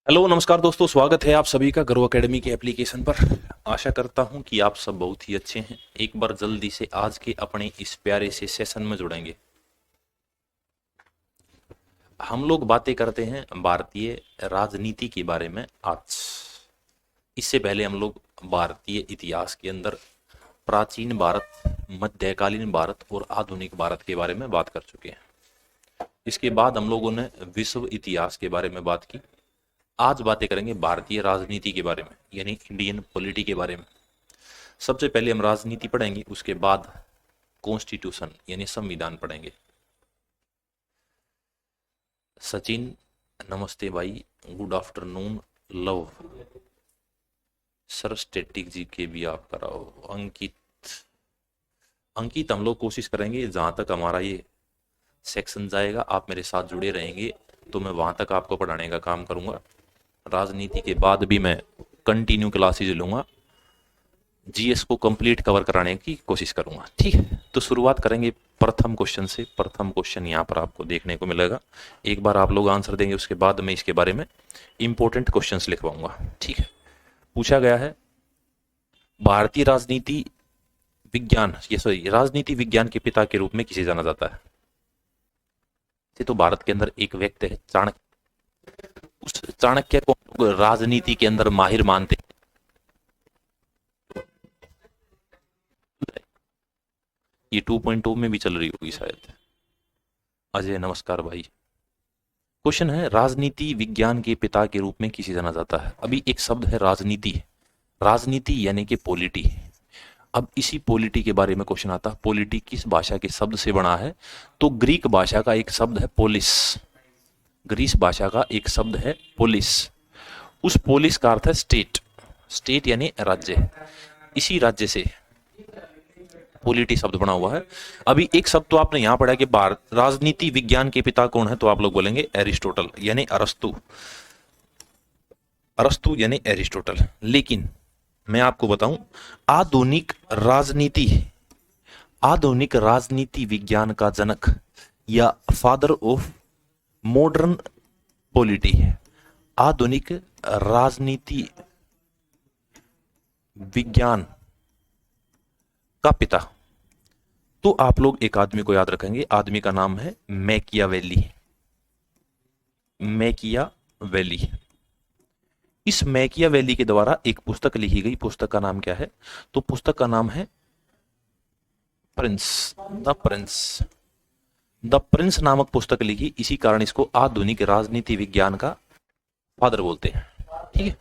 Hello नमस्कार दोस्तों, स्वागत है आप सभी का गर्व एकेडमी के एप्लीकेशन पर। आशा करता हूं कि आप सब बहुत ही अच्छे हैं। एक बार जल्दी से आज के अपने इस प्यारे से सेशन में जुड़ेंगे। हम लोग बातें करते हैं भारतीय राजनीति के बारे में आज। इससे पहले हम लोग भारतीय इतिहास के अंदर प्राचीन भारत, मध्यकालीन भारत और आधुनिक भारत के बारे में बात कर चुके हैं। इसके बाद हम लोगों ने विश्व इतिहास के बारे में बात की। आज बातें करेंगे भारतीय राजनीति के बारे में, यानी इंडियन पॉलिटी के बारे में। सबसे पहले हम राजनीति पढ़ेंगे, उसके बाद कॉन्स्टिट्यूशन यानी संविधान पढ़ेंगे। सचिन नमस्ते भाई, good afternoon love. Sir static G के भी आप कराओ। अंकित अंकित हम लोग कोशिश करेंगे जहां तक हमारा ये सेक्शन जाएगा, आप मेरे साथ जुड़े रहेंगे तो मैं वहां तक आपको पढ़ाने का काम करूंगा। राजनीति के बाद भी मैं कंटिन्यू क्लासेज लूंगा, जीएस को कंप्लीट कवर कराने की कोशिश करूंगा। ठीक है, तो शुरुआत करेंगे प्रथम क्वेश्चन से। प्रथम क्वेश्चन यहाँ पर आपको देखने को मिलेगा। एक बार आप लोग आंसर देंगे, उसके बाद मैं इसके बारे में इंपॉर्टेंट क्वेश्चंस लिखवाऊंगा। ठीक है, पूछा गया है भारतीय राजनीति विज्ञान, ये सॉरी, राजनीति विज्ञान के पिता के रूप में किसे जाना जाता है। तो भारत के अंदर एक व्यक्ति है चाणक्य। उस चाणक्य को राजनीति के अंदर माहिर मानते हैं। ये 2.0 में भी चल रही होगी शायद। अजय नमस्कार भाई। क्वेश्चन है राजनीति विज्ञान के पिता के रूप में किसे जाना जाता है। अभी एक शब्द है राजनीति। राजनीति यानी कि पॉलिटी। अब इसी पॉलिटी के बारे में क्वेश्चन आता है। पॉलिटी किस भाषा के शब्द से बना है, तो ग्रीक भाषा का एक शब्द है पोलिस। ग्रीस भाषा का एक शब्द है पोलिस। उस पोलिस का अर्थ है स्टेट। स्टेट यानी राज्य। इसी राज्य से पॉलिटी शब्द बना हुआ है। अभी एक शब्द तो आपने यहां पढ़ा कि भारत राजनीति विज्ञान के पिता कौन है, तो आप लोग बोलेंगे एरिस्टोटल यानी अरस्तु। अरस्तु यानी एरिस्टोटल। लेकिन मैं आपको बताऊं, आधुनिक राजनीति विज्ञान का जनक या फादर ऑफ मॉडर्न पॉलिटी है, आधुनिक राजनीति विज्ञान का पिता, तो आप लोग एक आदमी को याद रखेंगे। आदमी का नाम है मैकियावेली। मैकियावेली। इस मैकियावेली के द्वारा एक पुस्तक लिखी गई। पुस्तक का नाम क्या है, तो पुस्तक का नाम है प्रिंस। द प्रिंस नामक पुस्तक लिखी। इसी कारण इसको आधुनिक राजनीति विज्ञान का फादर बोलते हैं। ठीक है,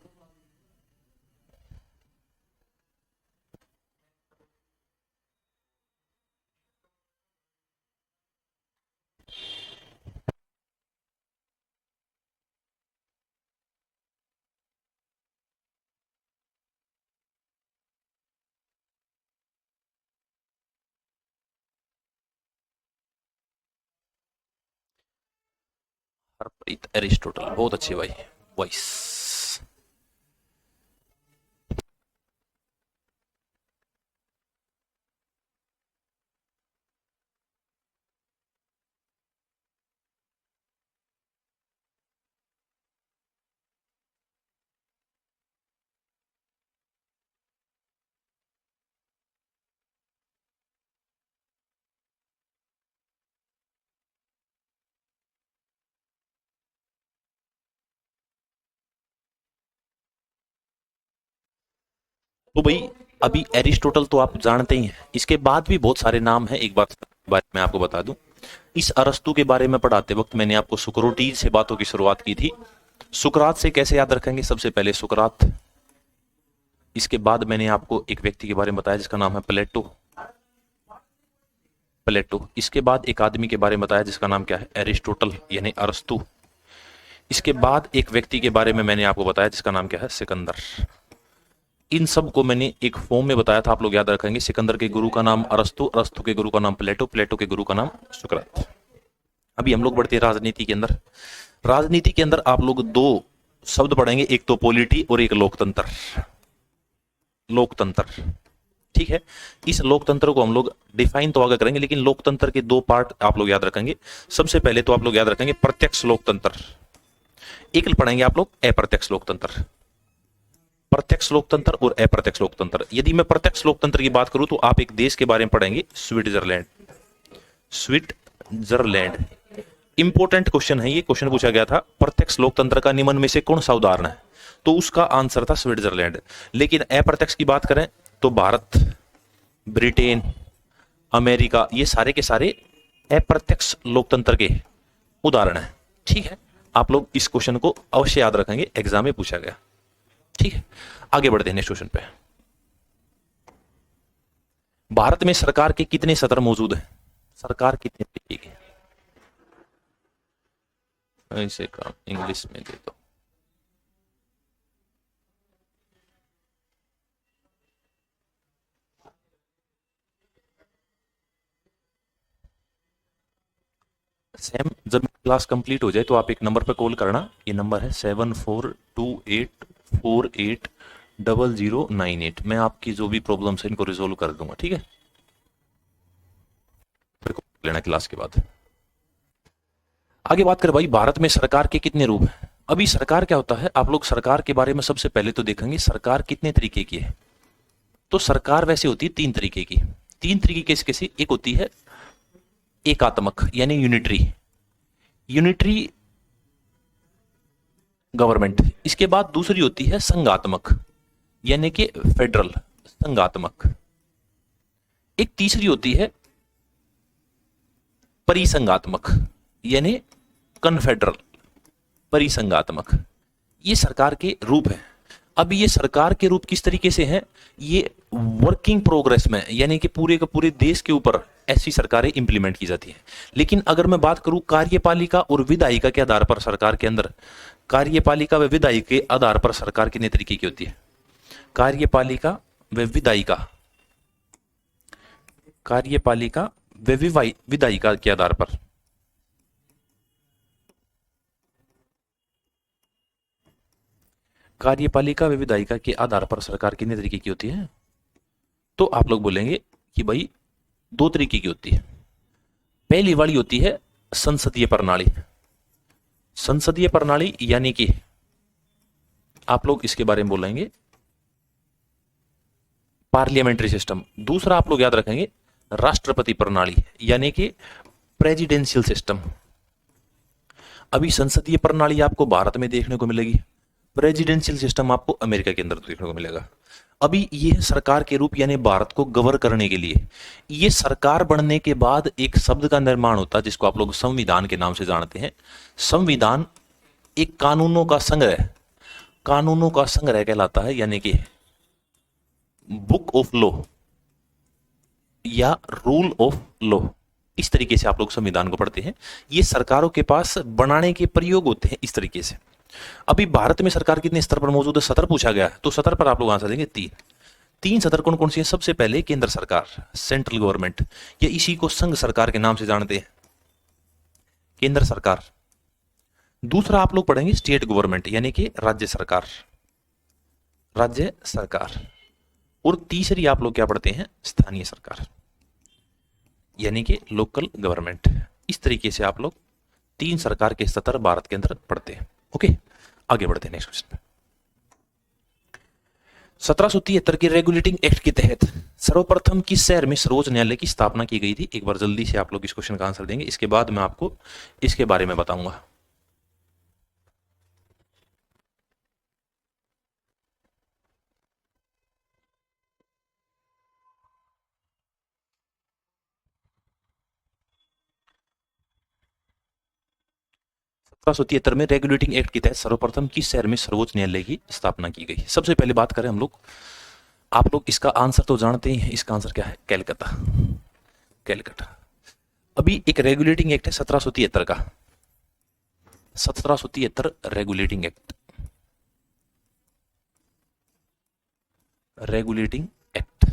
हरप्रीत एरिस्टोटल, बहुत अच्छे भाई वॉइस। तो भाई अभी एरिस्टोटल तो आप जानते ही हैं, इसके बाद भी बहुत सारे नाम हैं। एक बात बारे में आपको बता दूं, इस अरस्तु के बारे में पढ़ाते वक्त मैंने आपको सुकरातीस से बातों की शुरुआत की थी। सुकरात से कैसे याद रखेंगे, सबसे पहले सुकरात। इसके बाद मैंने आपको एक व्यक्ति के बारे में बताया जिसका नाम है प्लेटो। इसके बाद एक आदमी के बारे में बताया जिसका नाम क्या है, एरिस्टोटल यानी अरस्तु। इसके बाद एक व्यक्ति के बारे में मैंने आपको बताया जिसका नाम क्या है, सिकंदर। इन सब को मैंने एक फॉर्म में बताया था, आप लोग याद रखेंगे। सिकंदर के गुरु का नाम अरस्तु, अरस्तु के गुरु का नाम प्लेटो, प्लेटो के गुरु का नाम सुकरात। अभी हम लोग बढ़ते हैं राजनीति के अंदर। राजनीति के अंदर आप लोग दो शब्द पढ़ेंगे, एक तो पॉलिटी और एक लोकतंत्र। ठीक है, इस लोकतंत्र को हम लोग डिफाइन तो आगे करेंगे, लेकिन लोकतंत्र के दो पार्ट आप लोग याद रखेंगे। सबसे पहले तो आप लोग याद रखेंगे प्रत्यक्ष लोकतंत्र। एक पढ़ेंगे आप लोग अप्रत्यक्ष लोकतंत्र, प्रत्यक्ष लोकतंत्र और अप्रत्यक्ष लोकतंत्र। यदि मैं प्रत्यक्ष लोकतंत्र की बात करूं तो आप एक देश के बारे में पढ़ेंगे, स्विट्जरलैंड। स्विट्जरलैंड इंपॉर्टेंट क्वेश्चन है, ये क्वेश्चन पूछा गया था, प्रत्यक्ष लोकतंत्र का निम्न में से कौन सा उदाहरण है, तो उसका आंसर था स्विट्जरलैंड। लेकिन अप्रत्यक्ष की बात करें तो भारत, ब्रिटेन, अमेरिका, ये सारे के सारे अप्रत्यक्ष लोकतंत्र के उदाहरण हैं। ठीक है, आप लोग इस क्वेश्चन को अवश्य याद रखेंगे, एग्जाम में पूछा गया। ठीक है, आगे बढ़ते हैं नेक्स्ट क्वेश्चन पे। भारत में सरकार के कितने सत्र मौजूद हैं? सरकार कितने तरीके की? ऐसे काम इंग्लिश में दे दो। सेम जब क्लास कंप्लीट हो जाए तो आप एक नंबर पे कॉल करना, ये नंबर है 7428480098। मैं आपकी जो भी प्रॉब्लम्स है इनको रिजोल्व कर दूंगा। ठीक है, फिर लेना क्लास के बाद। आगे बात करें भाई, भारत में सरकार के कितने रूप हैं? अभी सरकार क्या होता है, आप लोग सरकार के बारे में सबसे पहले तो देखेंगे सरकार कितने तरीके की है। तो सरकार वैसे होती है तीन तरीके की। तीन तरीके कैसी? एक होती है एकात्मक यानी यूनिटरी गवर्नमेंट। इसके बाद दूसरी होती है संघात्मक यानी कि फेडरल, संघात्मक। एक तीसरी होती है परिसंघात्मक यानी कन्फेडरल, परिसंघात्मक। ये सरकार के रूप है। अब ये सरकार के रूप किस तरीके से हैं? ये वर्किंग प्रोग्रेस में, यानी कि पूरे के पूरे देश के ऊपर ऐसी सरकारें इंप्लीमेंट की जाती हैं। लेकिन अगर मैं बात करूं कार्यपालिका और विधायिका के आधार पर, सरकार के अंदर कार्यपालिका व विधायिका के आधार पर सरकार कितने तरीके की होती है? कार्यपालिका व विधायिका, कार्यपालिका व विधायिका के आधार पर कार्यपालिका व विधायिका के आधार पर सरकार कितने तरीके की होती है? तो आप लोग बोलेंगे कि भाई दो तरीके की होती है। पहली वाली होती है संसदीय प्रणाली। संसदीय प्रणाली यानी कि आप लोग इसके बारे में बोलेंगे पार्लियामेंट्री सिस्टम। दूसरा आप लोग याद रखेंगे राष्ट्रपति प्रणाली यानी कि प्रेसिडेंशियल सिस्टम। अभी संसदीय प्रणाली आपको भारत में देखने को मिलेगी, प्रेसिडेंशियल सिस्टम आपको अमेरिका के अंदर देखने को मिलेगा। अभी ये है सरकार के रूप, यानी भारत को गवर्न करने के लिए। ये सरकार बनने के बाद एक शब्द का निर्माण होता है जिसको आप लोग संविधान के नाम से जानते हैं। संविधान एक कानूनों का संग्रह, कानूनों का संग्रह कहलाता है, यानी कि बुक ऑफ लॉ या रूल ऑफ लॉ। इस तरीके से आप लोग संविधान को पढ़ते हैं। ये सरकारों के पास बनाने के प्रयोग होते हैं इस तरीके से। अभी भारत में सरकार कितने स्तर पर मौजूद है? सतर पूछा गया है, तो सतर पर आप लोग आंसर देंगे तीन। तीन सतर कौन कौन सी है? सबसे पहले केंद्र सरकार, सेंट्रल गवर्नमेंट, या इसी को संघ सरकार के नाम से जानते हैं, केंद्र सरकार। दूसरा आप लोग पढ़ेंगे स्टेट गवर्नमेंट यानी कि राज्य सरकार, राज्य सरकार। और तीसरी आप लोग क्या पढ़ते हैं? स्थानीय सरकार यानी कि लोकल गवर्नमेंट। इस तरीके से आप लोग तीन सरकार के स्तर भारत के अंदर पढ़ते हैं। ओके, आगे बढ़ते हैं नेक्स्ट क्वेश्चन पे। 1773 के रेगुलेटिंग एक्ट के तहत सर्वप्रथम किस शहर में सर्वोच्च न्यायालय की स्थापना की गई थी? एक बार जल्दी से आप लोग इस क्वेश्चन का आंसर देंगे, इसके बाद मैं आपको इसके बारे में बताऊंगा। में रेगुलेटिंग एक्ट के तहत सर्वप्रथम किस शहर में सर्वोच्च न्यायालय की स्थापना की गई? सबसे पहले बात करें हम लोग, आप लोग इसका आंसर तो जानते ही हैं, इसका आंसर क्या है? कैलकाता, कैलकाटा। अभी एक रेगुलेटिंग एक्ट है 1773 का, 1773 रेगुलेटिंग एक्ट, रेगुलेटिंग एक्ट,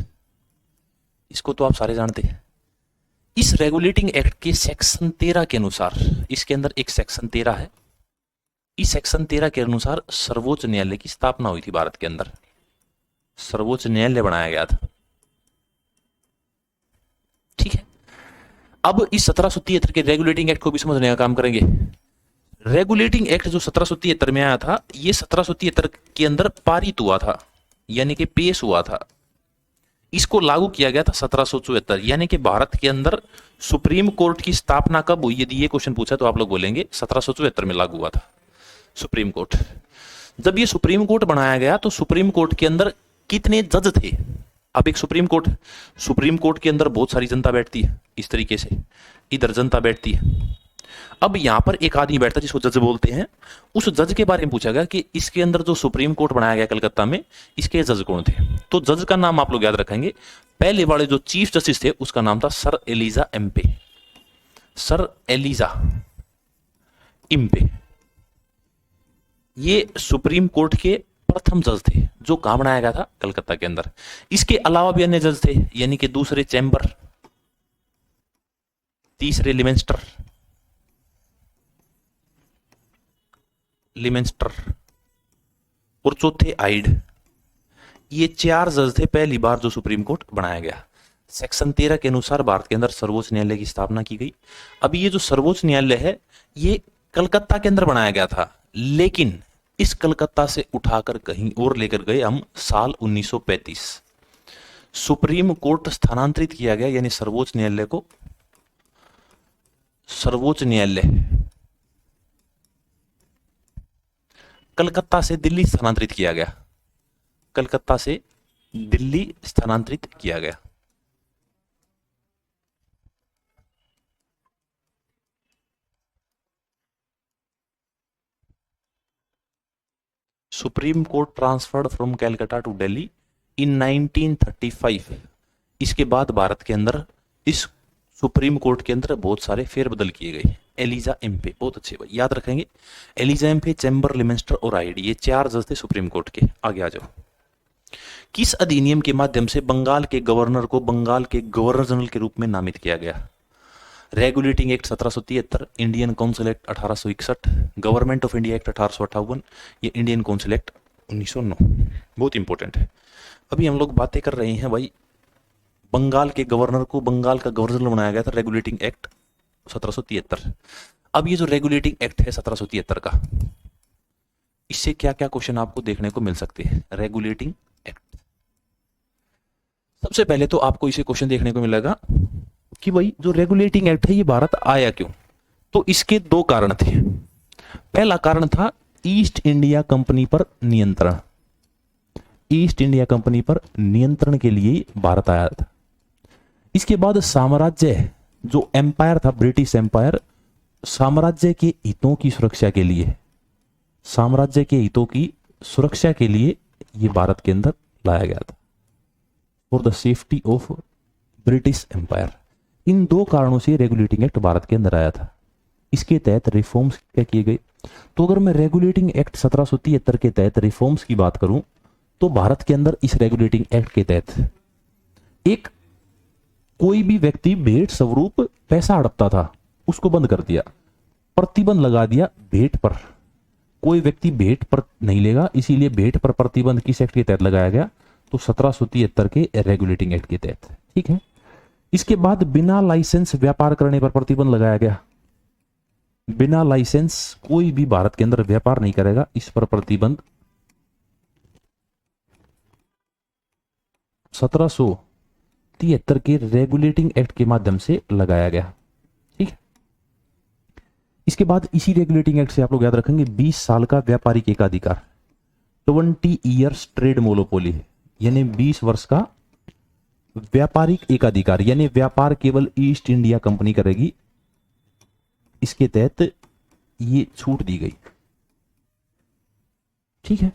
इसको तो आप सारे जानते हैं। इस रेगुलेटिंग एक्ट के सेक्शन 13 के अनुसार, इसके अंदर एक सेक्शन 13 है, इस सेक्शन 13 के अनुसार सर्वोच्च न्यायालय की स्थापना हुई थी भारत के अंदर, सर्वोच्च न्यायालय बनाया गया था। ठीक है, अब इस 1773 के रेगुलेटिंग एक्ट को भी समझने का काम करेंगे। रेगुलेटिंग एक्ट जो 1773 में आया था, ये 1773 के अंदर पारित हुआ था, यानी कि पेश हुआ था। इसको लागू किया गया था 1774, यानी कि भारत के अंदर सुप्रीम कोर्ट की स्थापना कब हुई, यदि ये क्वेश्चन पूछा तो आप लोग बोलेंगे 1774 में लागू हुआ था सुप्रीम कोर्ट। जब ये सुप्रीम कोर्ट बनाया गया तो सुप्रीम कोर्ट के अंदर कितने जज थे? अब एक सुप्रीम कोर्ट के अंदर बहुत सारी जनता बैठती है, इस तरीके से इधर जनता बैठती है। अब यहां पर एक आदमी बैठता है जिसको जज बोलते हैं। उस जज के बारे में पूछा गया कि इसके अंदर जो सुप्रीम कोर्ट बनाया गया कलकत्ता में, इसके जज कौन थे? तो जज का नाम आप लोग याद रखेंगे। पहले वाले जो चीफ जस्टिस थे उसका नाम था sir Elijah Impey. Sir Elijah Impey ये सुप्रीम कोर्ट के प्रथम जज थे जो कहां बनाया गया था? कलकत्ता के अंदर। इसके अलावा भी अन्य जज थे, यानी कि दूसरे चैम्बर, तीसरे लिमेंस्टर और चौथे आइड। ये 4 जज थे पहली बार जो सुप्रीम कोर्ट बनाया गया। सेक्शन 13 के अनुसार भारत के अंदर सर्वोच्च न्यायालय की स्थापना की गई। अभी ये जो सर्वोच्च न्यायालय है ये कलकत्ता के अंदर बनाया गया था, लेकिन इस कलकत्ता से उठाकर कहीं और लेकर गए हम साल 1935। सुप्रीम कोर्ट स्थानांतरित किया गया, यानी सर्वोच्च न्यायालय कलकत्ता से दिल्ली स्थानांतरित किया गया। कलकत्ता से दिल्ली स्थानांतरित किया गया। Supreme court transferred from Calcutta to Delhi in 1935। इसके बाद भारत के अंदर इस सुप्रीम कोर्ट के अंदर बहुत सारे फेरबदल किए गए। एलिजा एम्पे, बहुत अच्छे भाई, याद रखेंगे। एलिजा एम्पे, चैम्बर, लिमेंस्टर और आइड, ये 4 जज थे सुप्रीम कोर्ट के। आगे आ जाओ। किस अधिनियम के माध्यम से बंगाल के गवर्नर को बंगाल के गवर्नर जनरल के रूप में नामित किया गया? Regulating act 1773, Indian council act 1861, government of India act 1858, ये इंडियन काउंसिल एक्ट 1909। बहुत इंपॉर्टेंट है। अभी हम लोग बातें कर रहे हैं भाई, बंगाल के गवर्नर को बंगाल का गवर्नर बनाया गया था, रेगुलेटिंग एक्ट 1773। अब ये जो रेगुलेटिंग एक्ट है 1773 का, इससे क्या क्या क्वेश्चन आपको देखने को मिल सकते हैं? रेगुलेटिंग एक्ट, सबसे पहले तो आपको इसे क्वेश्चन देखने को मिलेगा कि भाई जो रेगुलेटिंग एक्ट है ये भारत आया क्यों? तो इसके 2 कारण थे। पहला कारण था ईस्ट इंडिया कंपनी पर नियंत्रण। ईस्ट इंडिया कंपनी पर नियंत्रण के लिए भारत आया था। इसके बाद साम्राज्य, जो एम्पायर था ब्रिटिश एम्पायर, साम्राज्य के हितों की सुरक्षा के लिए, साम्राज्य के हितों की सुरक्षा के लिए ये भारत के अंदर लाया गया था, for the safety of British empire. इन 2 कारणों से रेगुलेटिंग एक्ट भारत के अंदर आया था। इसके तहत रिफॉर्म्स क्या किए गए? तो अगर मैं रेगुलेटिंग एक्ट 1773 के तहत रिफॉर्म्स की बात करूं तो भारत के अंदर इस रेगुलेटिंग एक्ट के तहत एक कोई भी व्यक्ति भेंट स्वरूप पैसा हड़पता था उसको बंद कर दिया, प्रतिबंध लगा दिया भेंट पर। कोई व्यक्ति भेंट पर नहीं लेगा, इसीलिए भेंट पर प्रतिबंध किस एक्ट के तहत लगाया गया? तो 1773 के रेगुलेटिंग एक्ट के तहत। ठीक है। इसके बाद बिना लाइसेंस व्यापार करने पर प्रतिबंध लगाया गया। बिना लाइसेंस कोई भी भारत के अंदर व्यापार नहीं करेगा, इस पर प्रतिबंध 1773 के रेगुलेटिंग एक्ट के माध्यम से लगाया गया। ठीक है। इसके बाद इसी रेगुलेटिंग एक्ट से आप लोग याद रखेंगे 20 साल का व्यापारिक एकाधिकार, 20 ईयर्स ट्रेड मोनोपोली, यानी 20 वर्ष का व्यापारिक एकाधिकार, यानी व्यापार केवल ईस्ट इंडिया कंपनी करेगी। इसके तहत ये छूट दी गई। ठीक है।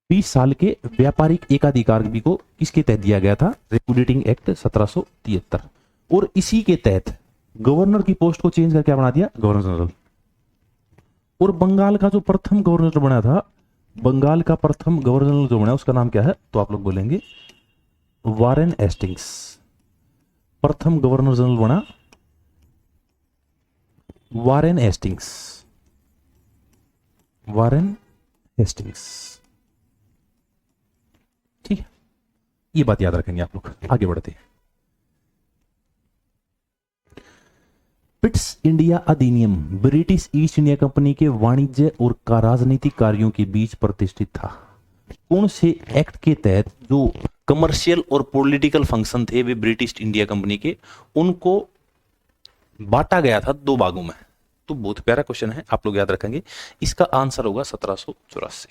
बीस साल के व्यापारिक एकाधिकार भी को किसके तहत दिया गया था? Regulating act 1773। और इसी के तहत गवर्नर की पोस्ट को चेंज करके क्या बना दिया? Governor general. और बंगाल का जो प्रथम गवर्नर बना था बंगाल का प्रथम गवर्नर जनरल जो बना उसका नाम क्या है, तो आप लोग बोलेंगे वारेन हेस्टिंग्स। प्रथम गवर्नर जनरल बना वारेन हेस्टिंग्स, वारेन हेस्टिंग्स। ठीक है, ये बात याद रखेंगे आप लोग। आगे बढ़ते हैं। पिट्स इंडिया अधिनियम ब्रिटिश ईस्ट इंडिया कंपनी के वाणिज्य और राजनीतिक कार्यों के बीच प्रतिष्ठित था। कौन से एक्ट के तहत जो कमर्शियल और पॉलिटिकल फंक्शन थे वे ब्रिटिश इंडिया कंपनी के, उनको बांटा गया था दो भागों में। तो बहुत प्यारा क्वेश्चन है, आप लोग याद रखेंगे। इसका आंसर होगा 1784।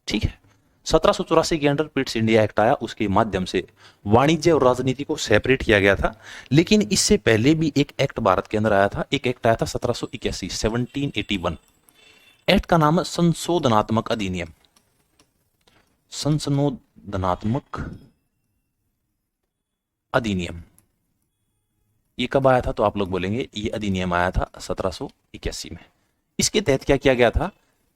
ठीक है, 1784 के अंडर पिट्स इंडिया एक्ट आया, उसके माध्यम से वाणिज्य और राजनीति को सेपरेट किया गया था। लेकिन इससे पहले भी एक एक्ट भारत के अंदर आया था, एक एक्ट आया था 1781, 1781। एक्ट का नाम है संशोधनात्मक अधिनियम। संशोधनात्मक अधिनियम ये कब आया था, तो आप लोग बोलेंगे ये अधिनियम आया था 1781 में। इसके तहत क्या किया गया था,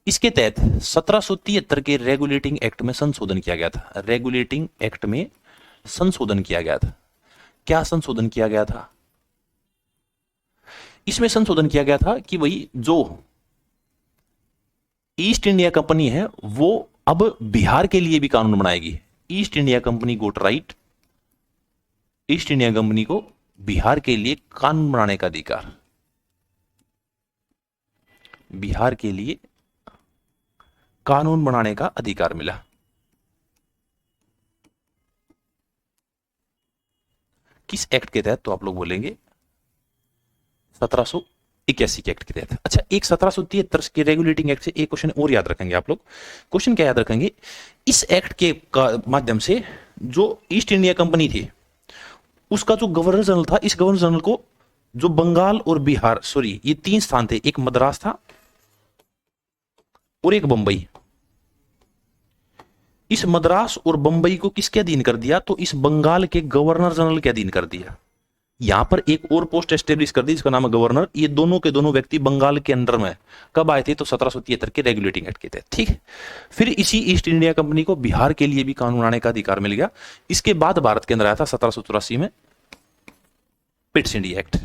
इसके तहत 1773 के रेगुलेटिंग एक्ट में संशोधन किया गया था। रेगुलेटिंग एक्ट में संशोधन किया गया था। क्या संशोधन किया गया था, इसमें संशोधन किया गया था कि भाई जो ईस्ट इंडिया कंपनी है वो अब बिहार के लिए भी कानून बनाएगी। ईस्ट इंडिया कंपनी गोट राइट, ईस्ट इंडिया कंपनी को बिहार के लिए कानून बनाने का अधिकार, बिहार के लिए कानून बनाने का अधिकार मिला। किस एक्ट के तहत, तो आप लोग बोलेंगे 1781 के एक्ट के तहत। अच्छा, एक 1773 के रेगुलेटिंग एक्ट से एक क्वेश्चन और याद रखेंगे आप लोग। क्वेश्चन क्या याद रखेंगे, इस एक्ट के माध्यम से जो ईस्ट इंडिया कंपनी थी उसका जो गवर्नर जनरल था, इस गवर्नर जनरल को जो बंगाल और बिहार, सॉरी ये तीन स्थान थे, एक मद्रास था और एक बंबई। इस मद्रास और बंबई को किसके अधीन कर दिया, तो इस बंगाल के गवर्नर जनरल के अधीन कर दिया। यहां पर एक और पोस्ट एस्टेब्लिश कर दी जिसका नाम है गवर्नर। ये दोनों के दोनों व्यक्ति बंगाल के अंडर में कब आए थे, तो 1773 के रेगुलेटिंग एक्ट के तहत। ठीक है, फिर इसी ईस्ट इंडिया कंपनी को बिहार के लिए भी कानून बनाने का अधिकार मिल गया। इसके बाद भारत के अंदर आया था 1784 में पिट्स इंडिया एक्ट।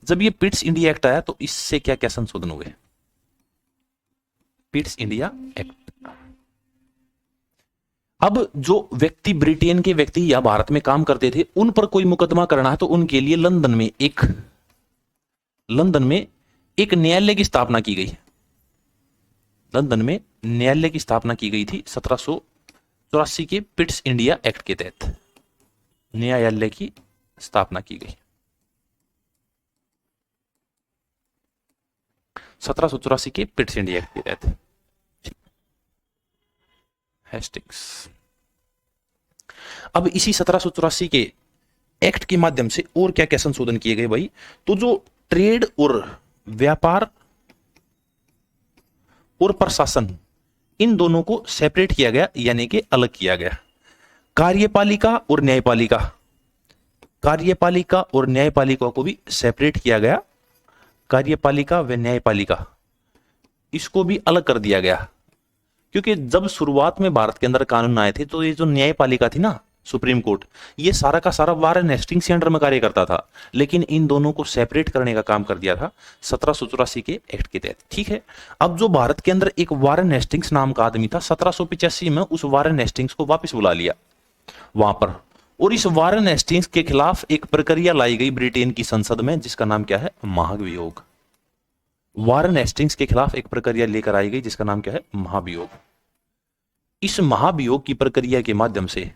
जब ये पिट्स इंडिया एक्ट आया तो इससे क्या क्या संशोधन हुए, पिट्स इंडिया एक्ट। अब जो व्यक्ति ब्रिटेन के व्यक्ति या भारत में काम करते थे उन पर कोई मुकदमा करना है तो उनके लिए लंदन में एक न्यायालय की स्थापना की गई। लंदन में न्यायालय की स्थापना की गई थी 1784 के पिट्स इंडिया एक्ट के तहत। न्यायालय की स्थापना की गई 1784 के पिट्स इंडिया एक्ट के तहत। हेस्टिंग्स। अब इसी 1784 के एक्ट के माध्यम से और क्या क्या संशोधन किए गए भाई, तो जो ट्रेड और व्यापार और प्रशासन, इन दोनों को सेपरेट किया गया, यानी कि अलग किया गया। कार्यपालिका और न्यायपालिका, कार्यपालिका और न्यायपालिका को भी सेपरेट किया गया। कार्यपालिका व न्यायपालिका इसको भी अलग कर दिया गया, क्योंकि जब शुरुआत में भारत के अंदर कानून आए थे तो ये जो न्यायपालिका थी ना, सुप्रीम कोर्ट, ये सारा का सारा वारेन हेस्टिंग्स के अंडर में कार्य करता था। लेकिन इन दोनों को सेपरेट करने का काम कर दिया था 1784 के एक्ट के तहत। ठीक है, अब जो भारत के अंदर एक वारेन हेस्टिंग्स नाम का आदमी था, 1785 में उस वारेन हेस्टिंग्स को वापस बुला लिया वहां पर, और इस वारेन हेस्टिंग्स के खिलाफ एक प्रक्रिया लाई गई ब्रिटेन की संसद में, जिसका नाम क्या है, महाभियोग। वारेन हेस्टिंग्स के खिलाफ एक प्रक्रिया लेकर आई गई जिसका नाम क्या है, महाभियोग। इस महाभियोग की प्रक्रिया के माध्यम से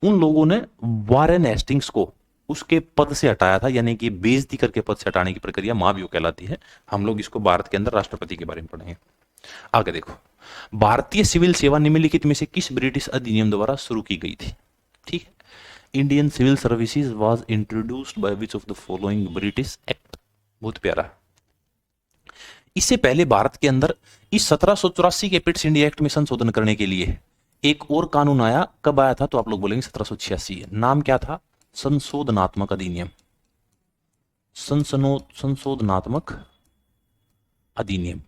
उन लोगों ने वारेन हेस्टिंग्स को उसके पद से हटाया था, यानी कि बेइज्जती करके पद से हटाने की प्रक्रिया महाभियोग कहलाती है। हम लोग इसको भारत के अंदर राष्ट्रपति के बारे में पढ़ेंगे। आगे देखो, भारतीय सिविल सेवा निम्नलिखित में से किस ब्रिटिश अधिनियम द्वारा शुरू की गई थी। ठीक है, Indian civil services was introduced by which of the following British act. बहुत प्यारा। इससे पहले भारत के अंदर इस 1784 के पिट्स इंडिया एक्ट में संशोधन करने के लिए एक और कानून आया। कब आया था, तो आप लोग बोलेंगे 1786। नाम क्या था, संशोधनात्मक अधिनियम। संशोधनात्मक अधिनियम।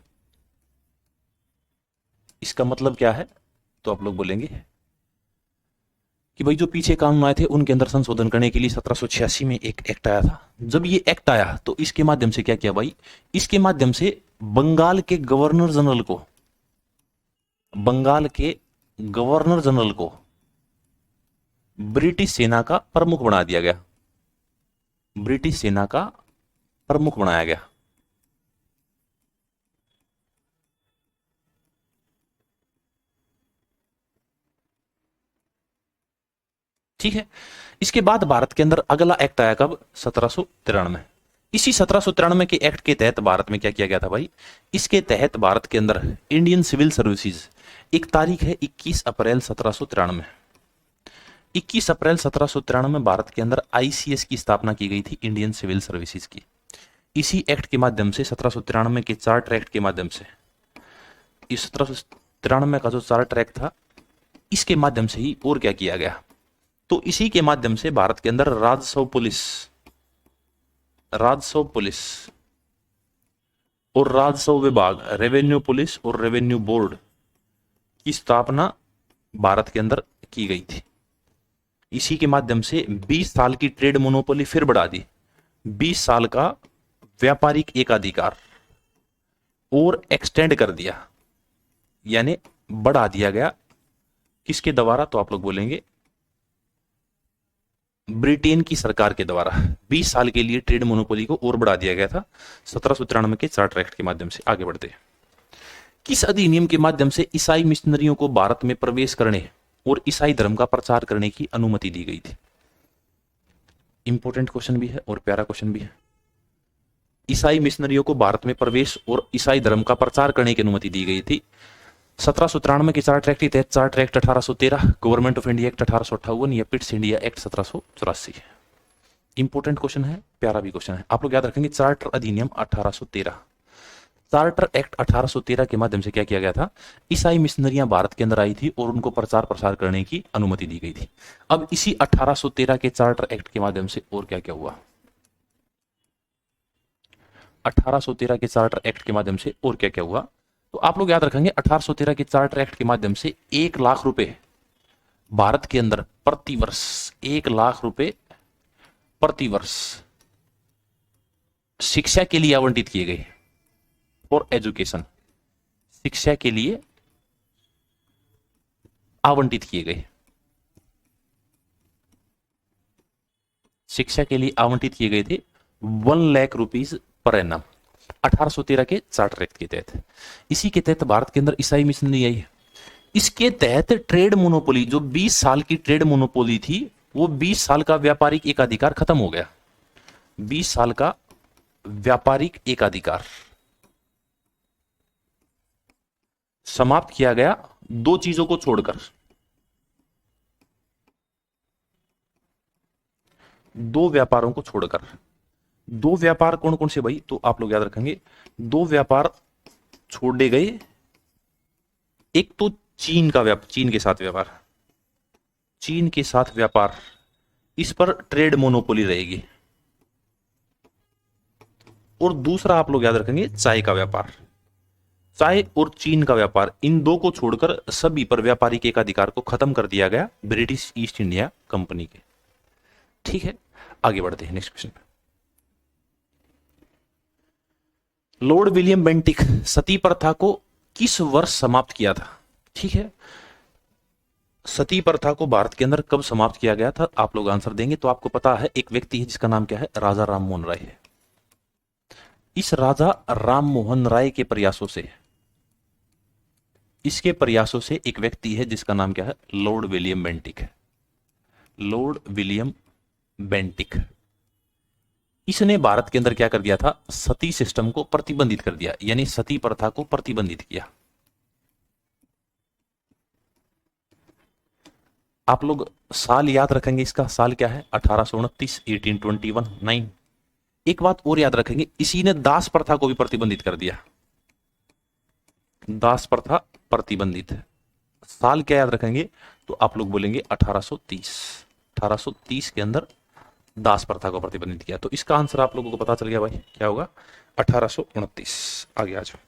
इसका मतलब क्या है? तो आप लोग बोलेंगे कि भाई जो पीछे कानून आए थे उनके अंदर संशोधन करने के लिए 1786 में एक एक्ट आया था। जब ये एक्ट आया तो इसके माध्यम से क्या किया भाई? इसके माध्यम से बंगाल के गवर्नर जनरल को ब्रिटिश सेना का प्रमुख बना दिया गया। ब्रिटिश सेना का प्रमुख बनाया गया। ठीक है। इसके बाद भारत के अंदर अगला एक्ट आया कब? 1793। इसी 1793 के एक्ट के तहत भारत में क्या किया गया था भाई? इसके तहत भारत के अंदर इंडियन सिविल सर्विसेज, एक तारीख है 21 अप्रैल 1793। 21 अप्रैल 1793 में भारत के अंदर आईसीएस की स्थापना की गई थी, इंडियन सिविल सर्विसेज की। इसी एक्ट के माध्यम से 1793 के चार्टर एक्ट के माध्यम से, इस 1793 का जो चार्टर एक्ट था इसके माध्यम से ही और क्या किया गया? तो इसी के माध्यम से भारत के अंदर राजस्व पुलिस और राजस्व विभाग, रेवेन्यू पुलिस और रेवेन्यू बोर्ड की स्थापना भारत के अंदर की गई थी। इसी के माध्यम से 20 साल की ट्रेड मोनोपोली फिर बढ़ा दी, 20 साल का व्यापारिक एकाधिकार और एक्सटेंड कर दिया, यानी बढ़ा दिया गया। किसके द्वारा? तो आप लोग बोलेंगे ब्रिटेन की सरकार के द्वारा 20 साल के लिए ट्रेड मोनोपोली को और बढ़ा दिया गया था 1793 के चार्टर एक्ट के माध्यम से। आगे बढ़ते हैं। किस अधिनियम के माध्यम से ईसाई मिशनरियों को भारत में प्रवेश करने और ईसाई धर्म का प्रचार करने की अनुमति दी गई थी? इंपॉर्टेंट क्वेश्चन भी है और प्यारा क्वेश्चन भी है। ईसाई मिशनरियों को भारत में प्रवेश और ईसाई धर्म का प्रचार करने की अनुमति दी गई थी 1793 के चार्टर एक्ट के तहत। Charter act 1813, government of India act 1858 या Pitt's India act 1784। Important question है, प्यारा भी क्वेश्चन है। आप लोग याद रखेंगे चार्टर अधिनियम 1813। चार्टर एक्ट 1813 के माध्यम से क्या किया गया था? ईसाई मिशनरियां भारत के अंदर आई थी और उनको प्रचार प्रसार करने की अनुमति दी गई थी। अब इसी 1813 के चार्टर एक्ट के माध्यम से और क्या क्या हुआ? 1813 के चार्टर एक्ट के माध्यम से और क्या क्या हुआ? तो आप लोग याद रखेंगे 1813 के चार्टर एक्ट के माध्यम से 1 लाख रुपए भारत के अंदर प्रतिवर्ष, 1 लाख रुपए प्रतिवर्ष शिक्षा के लिए आवंटित किए गए। फॉर एजुकेशन, शिक्षा के लिए आवंटित किए गए। शिक्षा के लिए आवंटित किए गए थे 1 लाख रुपीज पर एनम 1813 के चार्टर एक्ट के तहत। इसी के तहत भारत के अंदर ईसाई मिशनरी आई। इसके तहत ट्रेड मोनोपोली, जो 20 साल की ट्रेड मोनोपोली थी, वो 20 साल का व्यापारिक एकाधिकार खत्म हो गया। 20 साल का व्यापारिक एकाधिकार समाप्त किया गया, दो चीजों को छोड़कर। दो व्यापारों को छोड़कर। दो व्यापार कौन कौन से भाई? तो आप लोग याद रखेंगे दो व्यापार छोड़े गए। एक तो चीन का व्यापार, चीन के साथ व्यापार, चीन के साथ व्यापार, इस पर ट्रेड मोनोपोली रहेगी। और दूसरा आप लोग याद रखेंगे चाय का व्यापार, चाय और चीन का व्यापार, इन दो को छोड़कर सभी पर व्यापारिक एकाधिकार को खत्म कर दिया गया ब्रिटिश ईस्ट इंडिया कंपनी के। ठीक है, आगे बढ़ते हैं नेक्स्ट क्वेश्चन पे। लॉर्ड विलियम बेंटिक सती प्रथा को किस वर्ष समाप्त किया था? ठीक है, सती प्रथा को भारत के अंदर कब समाप्त किया गया था? आप लोग आंसर देंगे तो आपको पता है। एक व्यक्ति है जिसका नाम क्या है? राजा राम मोहन राय है। इस राजा राम मोहन राय के प्रयासों से, इसके प्रयासों से एक व्यक्ति है जिसका नाम क्या है? लॉर्ड विलियम बेंटिक है। लॉर्ड विलियम बेंटिक, इसने भारत के अंदर क्या कर दिया था? सती सिस्टम को प्रतिबंधित कर दिया, यानी सती प्रथा को प्रतिबंधित किया। आप लोग साल याद रखेंगे, इसका साल क्या है? 1829, 1821, 9। एक बात और याद रखेंगे, इसी ने दास प्रथा को भी प्रतिबंधित कर दिया। दास प्रथा प्रतिबंधित है। साल क्या याद रखेंगे? तो आप लोग बोलेंगे 1830। 1830 के अंदर दास प्रथा को प्रतिबंधित किया। तो इसका आंसर आप लोगों को पता चल गया भाई, क्या होगा? 1829। आगे आ जाओ।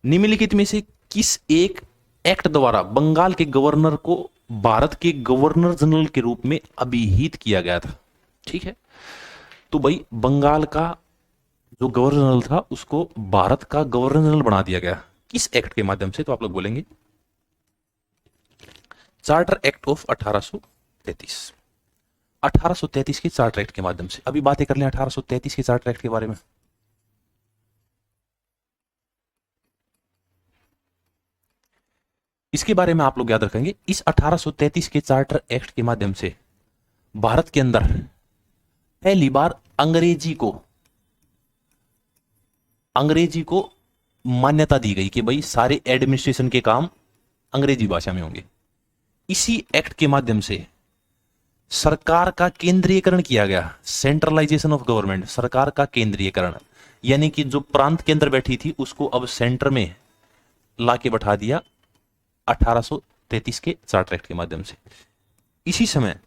निम्नलिखित में से किस एक एक्ट द्वारा बंगाल के गवर्नर को भारत के गवर्नर जनरल के रूप में अभिहित किया गया था? ठीक है, तो भाई बंगाल का जो गवर्नर जनरल था उसको भारत का गवर्नर जनरल बना दिया गया किस एक्ट के माध्यम से? तो आप लोग बोलेंगे चार्टर एक्ट ऑफ 1833। 1833 के चार्टर एक्ट के माध्यम से। अभी बातें कर लें 1833 के चार्टर एक्ट के बारे में। इसके बारे में आप लोग याद रखेंगे, इस 1833 के चार्टर एक्ट के माध्यम से भारत के अंदर पहली बार अंग्रेजी को मान्यता दी गई कि भाई सारे एडमिनिस्ट्रेशन के काम अंग्रेजी भाषा में होंगे। इसी एक्ट के माध्यम से सरकार का केंद्रीयकरण किया गया, सेंट्रलाइजेशन ऑफ गवर्नमेंट, सरकार का केंद्रीयकरण, यानी कि जो प्रांत के अंदर बैठी थी उसको अब सेंटर में लाके बैठा दिया 1833 के चार्टर एक्ट के माध्यम से। इसी समय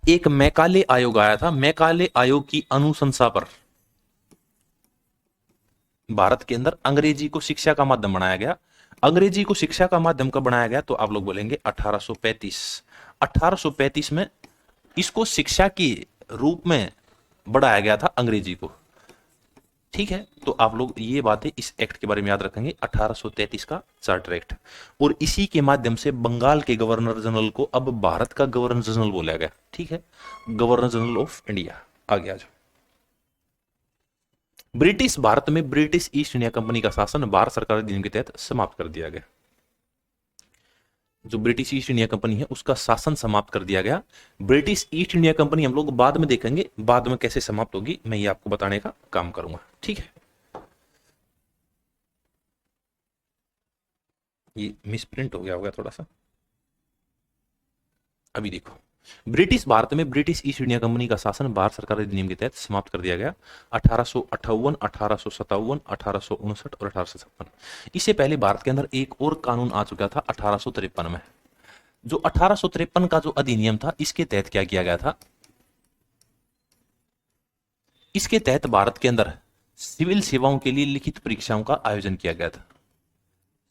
एक मैकाले आयोग आया था, मैकाले आयोग की अनुशंसा पर भारत के अंदर अंग्रेजी को शिक्षा का माध्यम बनाया गया। अंग्रेजी को शिक्षा का माध्यम कब बनाया गया? तो आप लोग बोलेंगे 1835। 1835 में इसको शिक्षा के रूप में बढ़ाया गया था अंग्रेजी को। ठीक है, तो आप लोग ये बातें इस एक्ट के बारे में याद रखेंगे, 1833 का चार्टर एक्ट। और इसी के माध्यम से बंगाल के गवर्नर जनरल को अब भारत का गवर्नर जनरल बोला गया। ठीक है, गवर्नर जनरल ऑफ इंडिया। आगे आ जाओ। ब्रिटिश भारत में ब्रिटिश ईस्ट इंडिया कंपनी का शासन भारत सरकार अधिनियम के तहत समाप्त कर दिया गया। जो ब्रिटिश ईस्ट इंडिया कंपनी है उसका शासन समाप्त कर दिया गया। ब्रिटिश ईस्ट इंडिया कंपनी हम लोग बाद में देखेंगे, बाद में कैसे समाप्त होगी मैं ये आपको बताने का काम करूंगा। ठीक है, ये मिसप्रिंट हो गया होगा थोड़ा सा। अभी देखो, ब्रिटिश भारत में ब्रिटिश ईस्ट इंडिया कंपनी का शासन भारत सरकार अधिनियम के तहत समाप्त कर दिया गया 1858, 1857, 1859 और 1856। इससे पहले भारत के अंदर एक और कानून आ चुका था 1853 में। जो 1853 का जो अधिनियम था इसके तहत क्या किया गया था? इसके तहत भारत के अंदर सिविल सेवाओं के लिए लिखित परीक्षाओं का आयोजन किया गया था।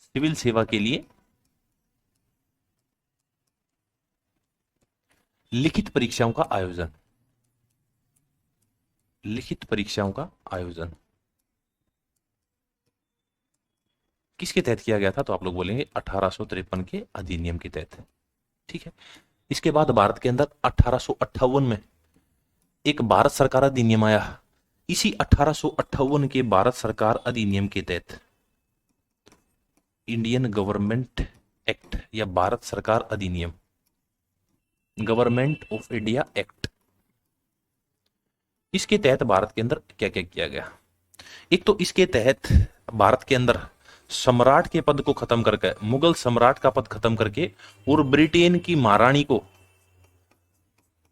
सिविल सेवा के लिए लिखित परीक्षाओं का आयोजन, लिखित परीक्षाओं का आयोजन किसके तहत किया गया था? तो आप लोग बोलेंगे 1853 के अधिनियम के तहत। ठीक है, इसके बाद भारत के अंदर 1858 में एक भारत सरकार अधिनियम आया। इसी 1858 के भारत सरकार अधिनियम के तहत इंडियन गवर्नमेंट एक्ट या भारत सरकार अधिनियम, गवर्नमेंट ऑफ इंडिया एक्ट, इसके तहत भारत के अंदर क्या क्या किया गया? एक तो इसके तहत भारत के अंदर सम्राट के पद को खत्म करके, मुगल सम्राट का पद खत्म करके और ब्रिटेन की महारानी को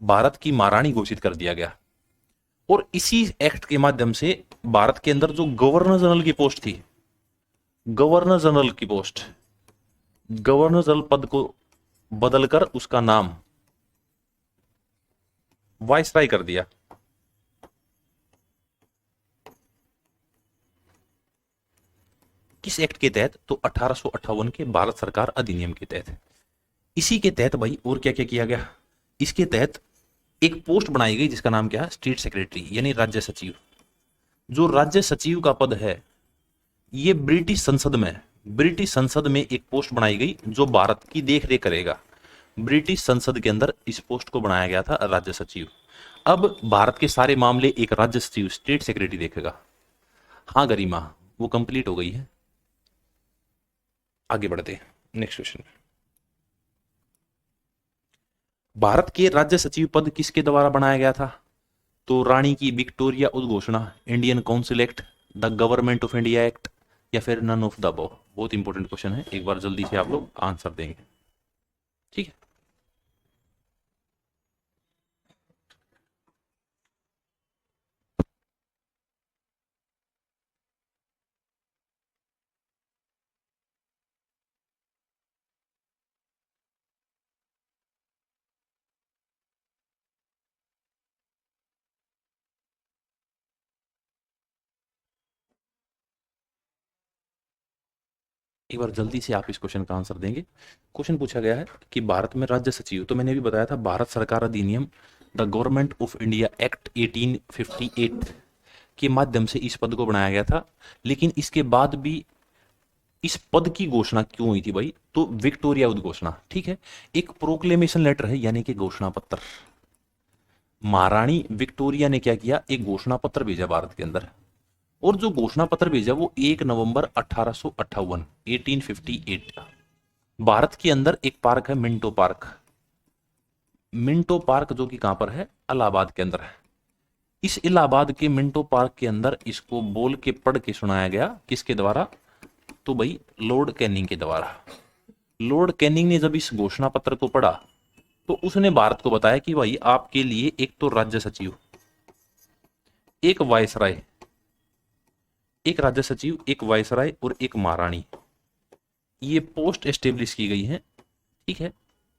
भारत की महारानी घोषित कर दिया गया। और इसी एक्ट के माध्यम से भारत के अंदर जो गवर्नर जनरल की पोस्ट थी, गवर्नर जनरल की पोस्ट, गवर्नर जनरल पद को बदलकर उसका नाम वायसराय कर दिया। किस एक्ट के तहत? तो 1858 के भारत सरकार अधिनियम के तहत। इसी के तहत भाई और क्या क्या किया गया? इसके तहत एक पोस्ट बनाई गई जिसका नाम क्या है? स्टेट सेक्रेटरी, यानी राज्य सचिव। जो राज्य सचिव का पद है ये ब्रिटिश संसद में एक पोस्ट बनाई गई जो भारत की देखरेख करेगा। ब्रिटिश संसद के अंदर इस पोस्ट को बनाया गया था राज्य सचिव। अब भारत के सारे मामले एक राज्य सचिव, स्टेट सेक्रेटरी देखेगा। हाँ गरिमा, वो कंप्लीट हो गई है। आगे बढ़ते नेक्स्ट क्वेश्चन। भारत के राज्य सचिव पद किसके द्वारा बनाया गया था? तो रानी की विक्टोरिया उद्घोषणा, Indian council act, the government of India act, या फिर नन ऑफ द अबव। बहुत इंपॉर्टेंट क्वेश्चन है, एक बार जल्दी से आप लोग आंसर देंगे। ठीक है, एक बार जल्दी से आप इस क्वेश्चन का आंसर देंगे। क्वेश्चन पूछा गया है कि भारत में राज्य सचिव, तो मैंने भी बताया था भारत सरकार अधिनियम the government of India act 1858 के माध्यम से इस पद को बनाया गया था। लेकिन इसके बाद भी इस पद की घोषणा क्यों हुई थी भाई? तो विक्टोरिया उद्घोषणा, ठीक है। एक प्रोक्लेमेशन लेटर है यानी कि घोषणा पत्र। महारानी विक्टोरिया ने क्या किया? एक घोषणा पत्र भेजा भारत के अंदर। और जो घोषणा पत्र भेजा वो 1 नवंबर 1858 1858 का। भारत के अंदर एक पार्क है मिंटो पार्क। मिंटो पार्क जो कि कहां पर है? इलाहाबाद के अंदर है। इस इलाहाबाद के मिंटो पार्क के अंदर इसको बोल के पढ़ के सुनाया गया। किसके द्वारा? तो भाई लॉर्ड कैनिंग के द्वारा। लॉर्ड कैनिंग ने जब इस घोषणा पत्र को पढ़ा तो उसने भारत को बताया कि भाई आपके लिए एक तो राज्य सचिव, एक वायसराय, एक राज्य सचिव, एक वायसराय और एक महारानी, ये पोस्ट एस्टेब्लिश की गई है, ठीक है।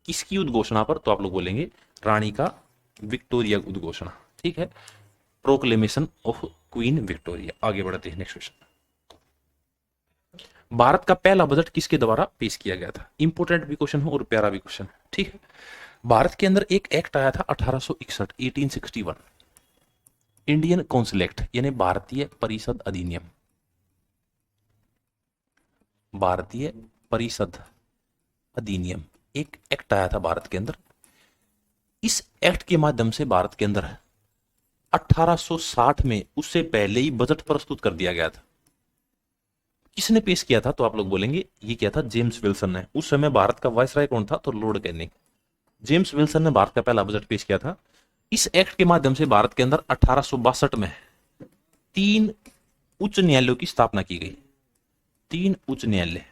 किसकी उद्घोषणा पर? तो आप लोग बोलेंगे रानी का विक्टोरिया उद्घोषणा, ठीक है। Proclamation of queen Victoria. आगे बढ़ते हैं, नेक्स्ट क्वेश्चन। भारत का पहला बजट किसके द्वारा पेश किया गया था? इंपोर्टेंट भी क्वेश्चन हो और प्यारा भी क्वेश्चन, ठीक है। भारत के अंदर एक एक्ट आया था 1861 1861, इंडियन काउंसिल एक्ट यानी भारतीय परिषद अधिनियम। भारतीय परिषद अधिनियम एक एक्ट आया था भारत के अंदर। इस एक्ट के माध्यम से भारत के अंदर 1860 में, उससे पहले ही बजट प्रस्तुत कर दिया गया था। किसने पेश किया था? तो आप लोग बोलेंगे ये क्या था? जेम्स विल्सन ने। उस समय भारत का वायसराय कौन था? तो लॉर्ड कैनिंग। जेम्स विल्सन ने भारत का पहला बजट पेश किया था। इस एक्ट के माध्यम से भारत के अंदर 1862 में 3 उच्च न्यायालयों की स्थापना की गई। 3 उच्च न्यायालय।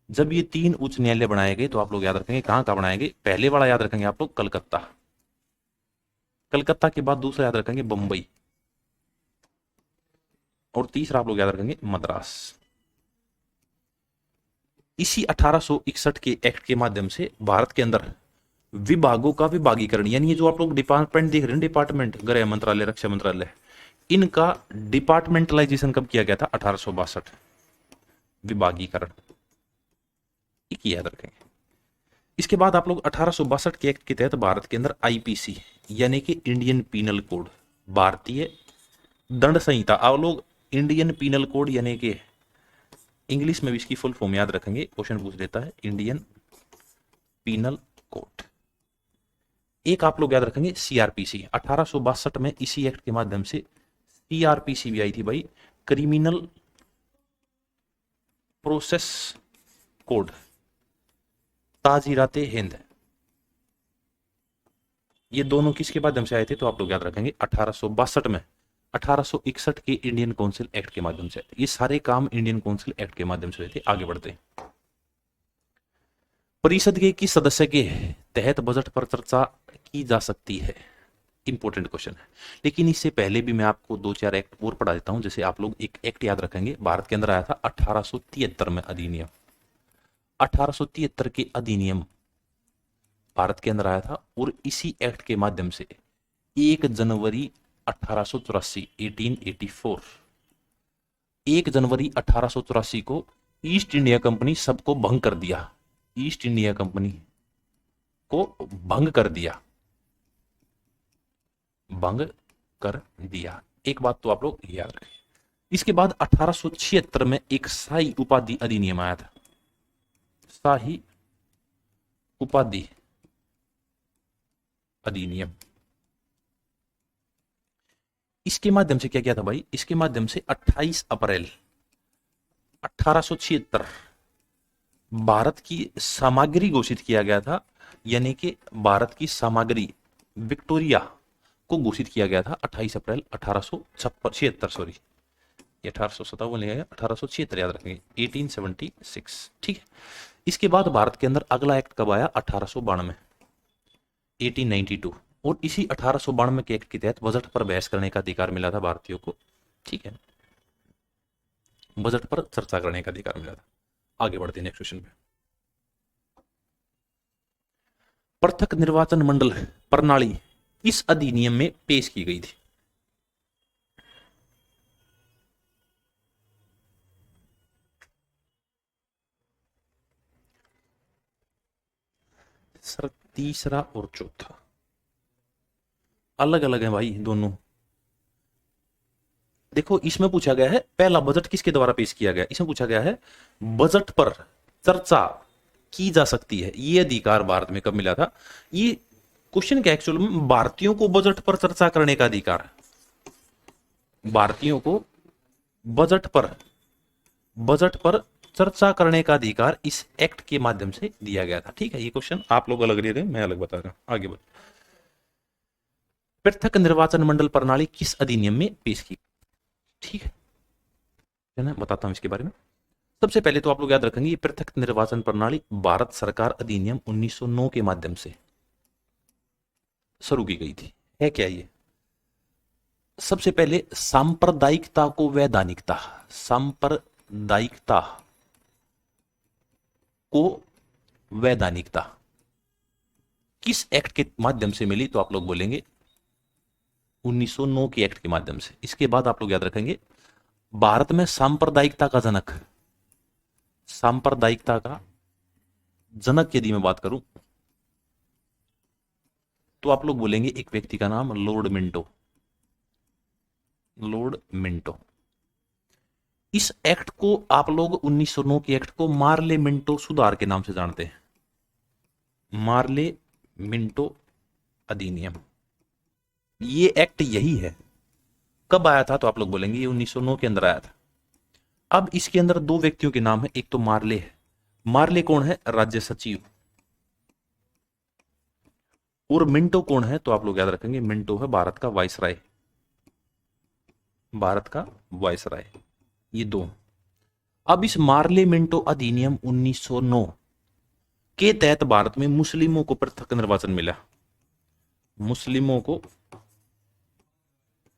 जब ये 3 उच्च न्यायालय बनाए गए तो आप लोग याद रखेंगे कहां कहां बनाए गए। पहले वाला याद रखेंगे आप लोग कलकत्ता, कलकत्ता के बाद दूसरा याद रखेंगे बंबई, और तीसरा आप लोग याद रखेंगे मद्रास। इसी 1861 के एक्ट के माध्यम से भारत के अंदर विभागों का विभागीकरण, यानी जो आप लोग डिपार्टमेंट देख रहे हैं, डिपार्टमेंट, गृह मंत्रालय, रक्षा मंत्रालय, इनका डिपार्टमेंटलाइजेशन कब किया गया था? 1862। विभागीकरण, एक याद रखेंगे। इसके बाद आप लोग 1862 के एक्ट के तहत भारत के अंदर आईपीसी यानी कि इंडियन पीनल कोड, भारतीय दंड संहिता। आप लोग इंडियन पीनल कोड यानी कि इंग्लिश में भी इसकी फुल फॉर्म याद रखेंगे, क्वेश्चन पूछ लेता है, इंडियन पीनल कोड। एक आप लोग याद रखेंगे सीआरपीसी। 1862 में इसी एक्ट के माध्यम से सीआरपीसी भी आई थी भाई, क्रिमिनल प्रोसेस कोड, ताजीराते हिंद। ये दोनों किसके माध्यम से आए थे? तो आप लोग याद रखेंगे 1862 में। 1861 के इंडियन काउंसिल एक्ट के माध्यम से। ये सारे काम इंडियन काउंसिल एक्ट के माध्यम से हुए थे। आगे बढ़ते हैं। परिषद के किस सदस्य के तहत बजट पर चर्चा की जा सकती है? इंपॉर्टेंट क्वेश्चन है। लेकिन इससे पहले भी मैं आपको 2-4 एक्ट और पढ़ा देता हूं। जैसे आप लोग एक एक्ट याद रखेंगे, भारत के अंदर आया था 1873 में अधिनियम। 1873 के अधिनियम भारत के अंदर आया था और इसी एक्ट के माध्यम से 1 जनवरी 1884 1884, 1 जनवरी 1884 को ईस्ट इंडिया कंपनी सबको भंग कर दिया। ईस्ट इंडिया कंपनी को भंग कर दिया, भंग कर दिया। एक बात तो आप लोग याद रखें। इसके बाद 1876 में एक शाही उपाधि अधिनियम आया था। शाही उपाधि अधिनियम। इसके माध्यम से क्या किया था भाई? इसके माध्यम से 28 अप्रैल 1876 भारत की सामग्री घोषित किया गया था। यानी कि भारत की सामग्री विक्टोरिया को घोषित किया गया था 28 अप्रैल 1876, सॉरी, 1857 लिया गया, 1876 याद रखेंगे, 1876, ठीक है। इसके बाद भारत के अंदर अगला एक्ट कब आया? 1892, 1892। और इसी 1892 के एक्ट के तहत बजट पर बहस करने का अधिकार मिला था भारतीयों को, ठीक है। बजट पर चर्चा करने का अधिकार मिला था। आगे बढ़ते हैं नेक्स्ट क्वेश्चन पे। पृथक निर्वाचन मंडल प्रणाली इस अधिनियम में पेश की गई थी? सर तीसरा और चौथा अलग अलग है भाई दोनों। देखो इसमें पूछा गया है पहला बजट किसके द्वारा पेश किया गया, इसमें पूछा गया है बजट पर चर्चा की जा सकती है, ये अधिकार भारत में कब मिला था। ये क्वेश्चन क्या एक्चुअल में, भारतीयों को बजट पर चर्चा करने का अधिकार, भारतीयों को बजट पर चर्चा करने का अधिकार इस एक्ट के माध्यम से दिया गया था। ठीक है, ये क्वेश्चन आप लोग अलग ले रहे हैं, मैं अलग बता रहा हूं। आगे बढ़, पृथक निर्वाचन मंडल प्रणाली किस अधिनियम में पेश की। ठीक है ना, बताता हूं इसके बारे में। सबसे पहले तो आप लोग याद रखेंगे ये पृथक निर्वाचन प्रणाली भारत सरकार अधिनियम 1909 के माध्यम से शुरू की गई थी। है क्या ये, सबसे पहले सांप्रदायिकता को वैधानिकता, सांप्रदायिकता को वैधानिकता किस एक्ट के माध्यम से मिली, तो आप लोग बोलेंगे 1909 के एक्ट के माध्यम से। इसके बाद आप लोग याद रखेंगे भारत में सांप्रदायिकता का जनक, सांप्रदायिकता का जनक यदि मैं बात करूं तो आप लोग बोलेंगे एक व्यक्ति का नाम लॉर्ड मिंटो, लॉर्ड मिंटो। इस एक्ट को आप लोग 1909 के एक्ट को मार्ले मिंटो सुधार के नाम से जानते हैं, मार्ले मिंटो अधिनियम। ये एक्ट यही है, कब आया था तो आप लोग बोलेंगे ये 1909 के अंदर आया था। अब इसके अंदर दो व्यक्तियों के नाम है, एक तो मार्ले है, मार्ले कौन है, राज्य सचिव, और मिंटो कौन है तो आप लोग याद रखेंगे मिंटो है भारत का वायसराय, भारत का वायसराय, ये दो। अब इस मार्ले मिंटो अधिनियम 1909 के तहत भारत में मुस्लिमों को पृथक निर्वाचन मिला, मुस्लिमों को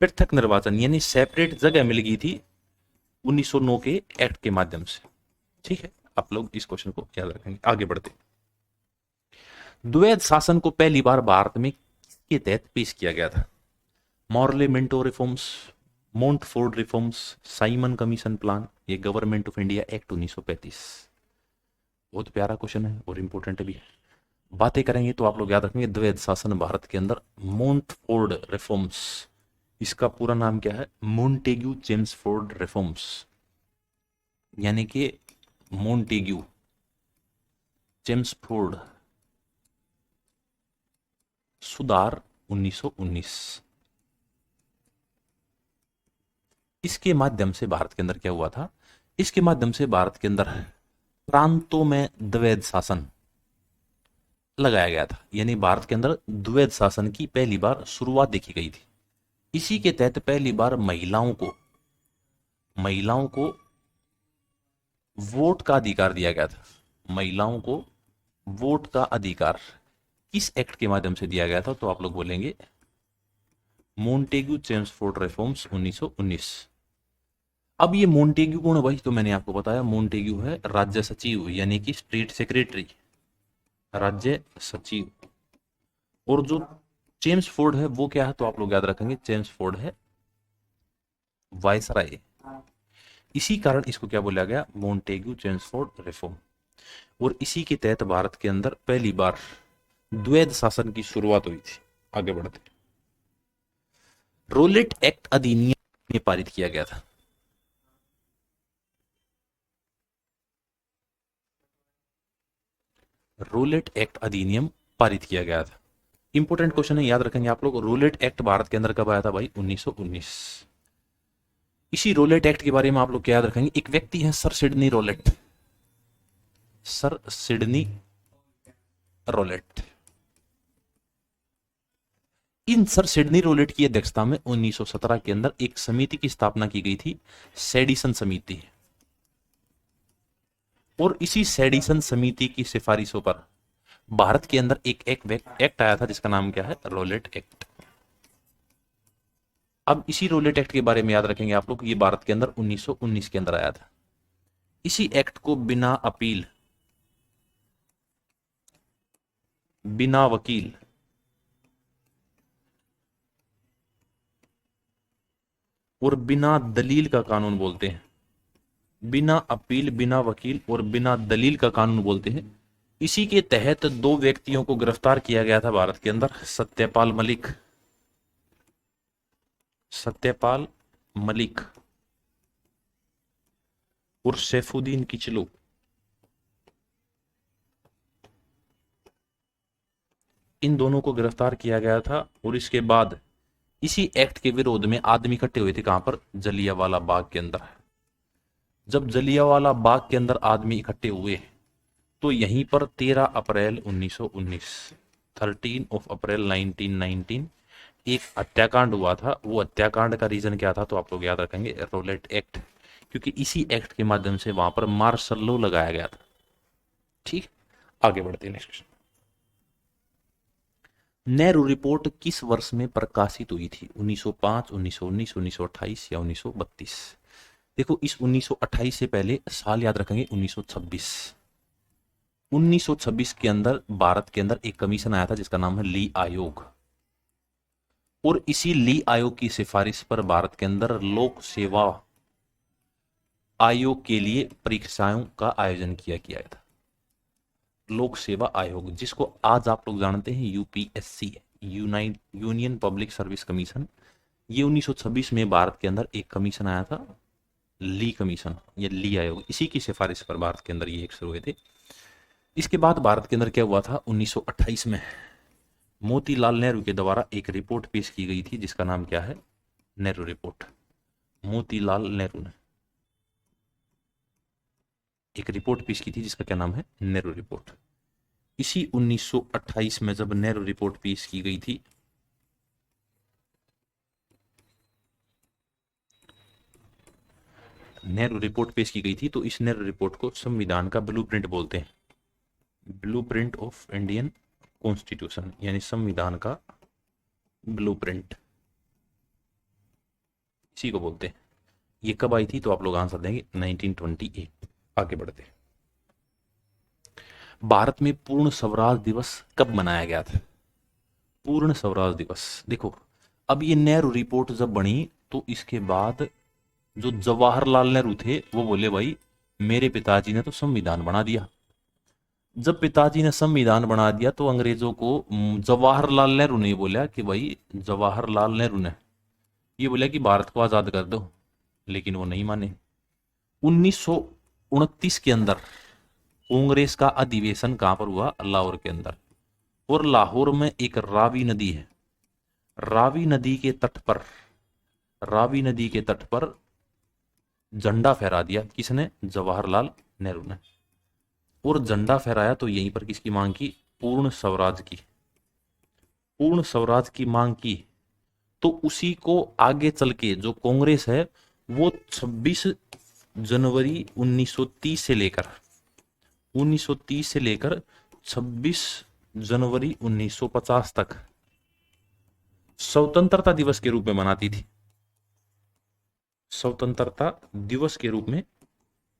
पृथक निर्वाचन यानी सेपरेट जगह मिल गई थी 1909 के एक्ट के माध्यम से। ठीक है, आप लोग इस क्वेश्चन को याद रखेंगे। आगे बढ़ते, द्वैध शासन को पहली बार भारत में किसके तहत पेश किया गया था, Morley Minto reforms, Montford reforms, Simon commission plan, ये गवर्नमेंट ऑफ इंडिया एक्ट 1935। बहुत प्यारा क्वेश्चन है और इंपॉर्टेंट भी है। बातें करेंगे तो आप लोग याद रखेंगे द्वैध शासन भारत के अंदर, मोंटफोर्ड रिफॉर्म्स, इसका पूरा नाम क्या है, मोंटेग्यू चेम्सफोर्ड रिफॉर्म्स, यानी कि मोंटेग्यू चेम्सफोर्ड सुधार 1919। इसके माध्यम से भारत के अंदर क्या हुआ था, इसके माध्यम से भारत के अंदर प्रांतों में द्वैध शासन लगाया गया था, यानी भारत के अंदर द्वैध शासन की पहली बार शुरुआत देखी गई थी। इसी के तहत पहली बार महिलाओं को वोट का अधिकार दिया गया था, महिलाओं को वोट का अधिकार किस एक्ट के माध्यम से दिया गया था तो आप लोग बोलेंगे मोंटेग्यू चेम्सफोर्ड रिफॉर्म्स 1919। अब ये मोंटेग्यू कौन है भाई, तो मैंने आपको बताया मोंटेग्यू है राज्य सचिव यानी कि स्टेट सेक्रेटरी, राज्य सचिव, और जो चेम्सफोर्ड है वो क्या है तो आप लोग याद रखेंगे चेम्सफोर्ड है वायसराय। इसी कारण इसको क्या बोला गया, मोंटेग्यू चेम्सफोर्ड रिफॉर्म। और इसी के तहत भारत के अंदर पहली बार द्वैध शासन की शुरुआत हुई थी। आगे बढ़ते, रोलेट एक्ट अधिनियम में पारित किया गया था, रोलेट एक्ट अधिनियम पारित किया गया था। इंपोर्टेंट क्वेश्चन है, याद रखेंगे आप लोग, रोलेट एक्ट भारत के अंदर कब आया था भाई, 1919। इसी रोलेट एक्ट के बारे में आप लोग क्या याद रखेंगे, एक व्यक्ति है sir Sidney Rowlatt, sir Sidney Rowlatt. इन सर सिडनी रोलेट की अध्यक्षता में 1917 के अंदर एक समिति की स्थापना की गई थी, सेडिसन समिति, और इसी सेडिसन समिति की सिफारिशों पर भारत के अंदर एक एक्ट आया था जिसका नाम क्या है, रोलेट एक्ट। अब इसी रोलेट एक्ट के बारे में याद रखेंगे आप लोग, ये भारत के अंदर 1919 के अंदर आया था। इसी एक्ट को बिना अपील, बिना वकील और बिना दलील का कानून बोलते हैं, बिना अपील, बिना वकील और बिना दलील का कानून बोलते हैं। इसी के तहत दो व्यक्तियों को गिरफ्तार किया गया था भारत के अंदर, सत्यपाल मलिक और सैफुद्दीन किचलू। इन दोनों को गिरफ्तार किया गया था और इसके बाद इसी एक्ट के विरोध में आदमी इकट्ठे हुए थे। कहां पर? जलियांवाला बाग के अंदर। जब जलियांवाला बाग के अंदर आदमी इकट्ठे हुए तो यहीं पर 13 अप्रैल 1919, 13 अप्रैल 1919 एक हत्याकांड हुआ था। वो हत्याकांड का रीजन क्या था तो आप लोग याद रखेंगे, रोलेट एक्ट, क्योंकि इसी एक्ट के माध्यम से वहां पर मार्शल लॉ लगाया गया था। ठीक, आगे बढ़ते हैं नेक्स्ट क्वेश्चन। नेहरू रिपोर्ट किस वर्ष में प्रकाशित हुई थी? 1905, 1919, 1928 या 1932? देखो, इस 1928 से पहले साल याद रखेंगे 1926। 1926 के अंदर भारत के अंदर एक कमीशन आया था जिसका नाम है ली आयोग, और इसी ली आयोग की सिफारिश पर भारत के अंदर लोक सेवा आयोग के लिए परीक्षाओं का आयोजन किया गया था। लोक सेवा आयोग, जिसको आज आप लोग जानते हैं UPSC, union public service commission, ये 1926 में भारत के अंदर एक कमीशन आया था, ली कमीशन या ली आयोग। इसी की सिफारिश पर भारत के अंदर ये एक शुरू हुए थे। इसके बाद भारत के अंदर क्या हुआ था? 1928 में मोतीलाल नेहरू के द्वारा एक रिपोर्ट पेश की गई थी जिसका नाम क्या है? नेहरू रिपोर्ट। मोतीलाल नेहरू ने एक रिपोर्ट पेश की थी जिसका क्या नाम है? नेहरू रिपोर्ट। इसी 1928 में जब नेहरू रिपोर्ट पेश की गई थी, नेहरू रिपोर्ट पेश की गई थी, तो इस नेहरू रिपोर्ट को संविधान का ब्लूप्रिंट बोलते हैं। ब्लूप्रिंट ऑफ इंडियन कॉन्स्टिट्यूशन, यानी संविधान का ब्लूप्रिंट, इसी को बोलते हैं। ये कब आई थी तो आप लोग आंसर देंगे 1928। आगे बढ़ते हैं। भारत में पूर्ण स्वराज दिवस कब मनाया गया था? पूर्ण स्वराज दिवस, देखो अब ये नेहरू रिपोर्ट जब बनी तो इसके बाद जो जवाहरलाल नेहरू थे वो बोले भाई मेरे पिताजी ने तो संविधान बना दिया। जब पिताजी ने संविधान बना दिया तो अंग्रेजों को जवाहरलाल नेहरू ने बोला कि भाई, जवाहरलाल नेहरू ने ये बोला कि भारत को आजाद कर दो, लेकिन वो नहीं माने। 1929 के अंदर कांग्रेस का अधिवेशन कहां पर हुआ? लाहौर के अंदर। और लाहौर में एक रावी नदी है, रावी नदी के तट पर, रावी नदी के तट पर झंडा फहरा दिया। किसने? जवाहरलाल नेहरू ने। और झंडा फहराया तो यहीं पर किसकी मांग की? पूर्ण स्वराज की। पूर्ण स्वराज की मांग की तो उसी को आगे चल के जो कांग्रेस है वो 26 जनवरी 1930 से लेकर 26 जनवरी 1950 तक स्वतंत्रता दिवस के रूप में मनाती थी। स्वतंत्रता दिवस के रूप में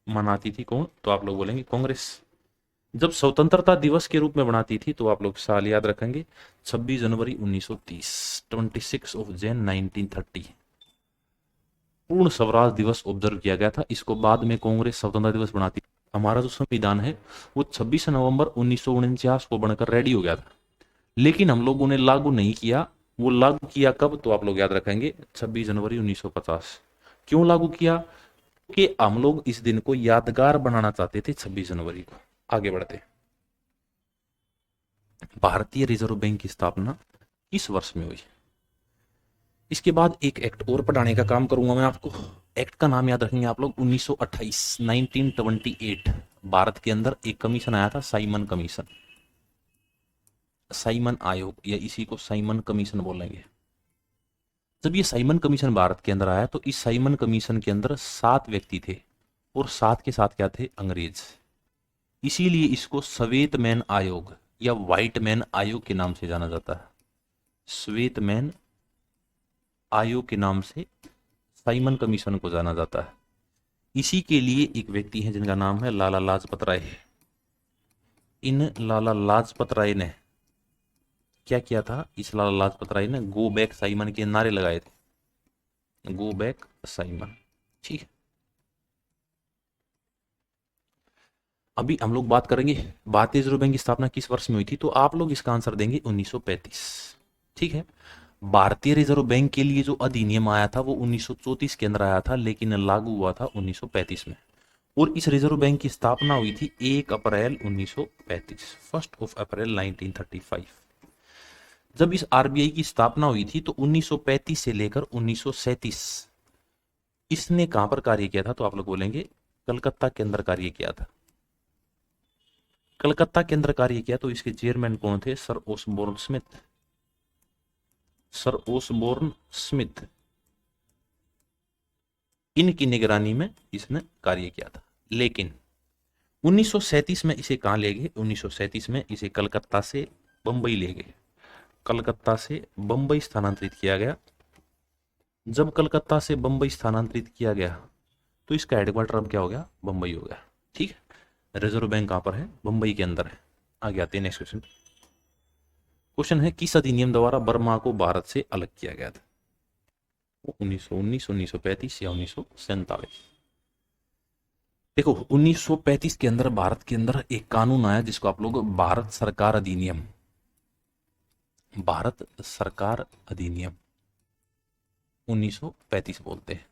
मनाती थी कौन? तो आप लोग बोलेंगे कांग्रेस। जब स्वतंत्रता दिवस के रूप में बनाती थी तो आप लोग साल याद रखेंगे 26 जनवरी 1930, 26 ऑफ जैन 1930 पूर्ण स्वराज दिवस ऑब्जर्व किया गया था। इसको बाद में कांग्रेस स्वतंत्रता दिवस बनाती। हमारा जो संविधान है वो 26 नवंबर 1949 को बनकर रेडी हो गया था, लेकिन हम लोगों ने लागू नहीं किया। वो लागू किया कब? तो आप लोग याद रखेंगे 26 जनवरी 1950। क्यों लागू किया? कि हम लोग इस दिन को यादगार बनाना चाहते थे 26 जनवरी को। आगे बढ़ते। भारतीय रिजर्व बैंक की स्थापना किस वर्ष में हुई? इसके बाद एक एक्ट और पढ़ाने का काम करूंगा मैं आपको। एक्ट का नाम याद रखेंगे आप लोग 1928, 1928। भारत के अंदर एक कमीशन आया था, साइमन कमीशन, साइमन आयोग, या इसी को साइमन कमीशन बोलेंगे। जब ये साइमन कमीशन भारत के अंदर आया तो इस साइमन कमीशन के अंदर 7 व्यक्ति थे और 7 के साथ क्या थे? अंग्रेज। इसीलिए इसको श्वेत मैन आयोग या व्हाइट मैन आयोग के नाम से जाना जाता है। श्वेत मैन आयोग के नाम से साइमन कमीशन को जाना जाता है। इसी के लिए एक व्यक्ति है जिनका नाम है लाला लाजपत राय। इन लाला लाजपत राय ने क्या किया था? इस लाला लाजपत राय ने गो बैक साइमन के नारे लगाए थे, गो बैक साइमन। ठीक है, अभी हम लोग बात करेंगे भारतीय रिजर्व बैंक की स्थापना किस वर्ष में हुई थी, तो आप लोग इसका आंसर देंगे 1935। ठीक है। भारतीय रिजर्व बैंक के लिए जो अधिनियम आया था वो 1934 के अंदर आया था, लेकिन लागू हुआ था 1935 में। और इस रिजर्व बैंक की स्थापना हुई थी 1 अप्रैल 1935, 1 अप्रैल 1935। जब इस आरबीआई की स्थापना हुई थी तो 1935 से लेकर 1937 इसने कहां पर कार्य किया था, तो आप लोग बोलेंगे कलकत्ता के अंदर कार्य किया था। कलकत्ता के अंदर कार्य किया, तो इसके चेयरमैन कौन थे, sir Osborne Smith. Sir Osborne Smith, इनकी निगरानी में इसने कार्य किया था। लेकिन 1937 में इसे कहां ले गए, 1937 में इसे कलकत्ता से बंबई ले गए। कलकत्ता से बंबई स्थानांतरित किया गया। जब कलकत्ता से बंबई स्थानांतरित किया गया तो इसका हेडक्वार्टर अब क्या हो गया, बंबई हो गया। ठीक है। रिजर्व बैंक कहां पर है, बंबई के अंदर है। आगे आते हैं नेक्स्ट क्वेश्चन। क्वेश्चन है किस अधिनियम द्वारा बर्मा को भारत से अलग किया गया था, 1919, 1935 या 1947। देखो 1935 के अंदर भारत के अंदर एक कानून आया जिसको आप लोग भारत सरकार अधिनियम, भारत सरकार अधिनियम 1935 बोलते हैं।